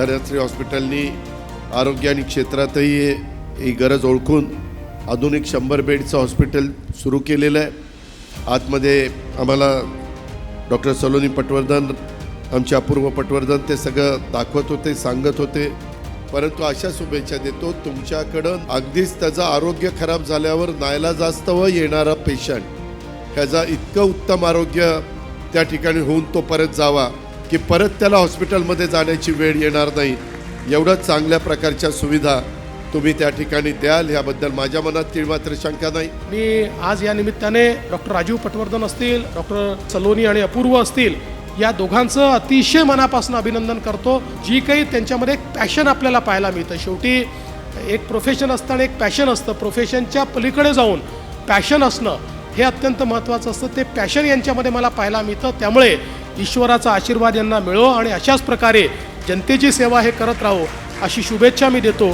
धनश्री हॉस्पिटलनी आरोग्य आणि क्षेत्रातही ही गरज ओळखून आधुनिक 100 बेडचं हॉस्पिटल सुरू केलेलं आहे. आतमध्ये आम्हाला डॉक्टर सलोनी पटवर्धन, आमचे अपूर्व पटवर्धन ते सगळं दाखवत होते, सांगत होते. परंतु अशा शुभेच्छा देतो तुमच्याकडं, अगदीच त्याचं आरोग्य खराब झाल्यावर नाईलाजास्तव येणारा पेशंट ह्याचा इतकं उत्तम आरोग्य त्या ठिकाणी होऊन तो परत जावा की परत त्याला हॉस्पिटलमध्ये जाण्याची वेळ येणार नाही. एवढ्या चांगल्या प्रकारच्या सुविधा तुम्ही त्या ठिकाणी द्याल याबद्दल माझ्या मनात तीळमात्र शंका नाही. मी आज या निमित्ताने डॉक्टर राजीव पटवर्धन असतील, डॉक्टर सलोनी आणि अपूर्व असतील, या दोघांचं अतिशय मनापासून अभिनंदन करतो. जी काही त्यांच्यामध्ये एक पॅशन आपल्याला पाहायला मिळतं. शेवटी एक प्रोफेशन असतं आणि एक पॅशन असतं. प्रोफेशनच्या पलीकडे जाऊन पॅशन असणं हे अत्यंत महत्त्वाचं असतं. ते पॅशन यांच्यामध्ये मला पाहायला मिळतं. त्यामुळे ईश्वराचा आशीर्वाद यांना मिळो आणि अशाच प्रकारे जनतेची सेवा हे करत राहो अशी शुभेच्छा मी देतो.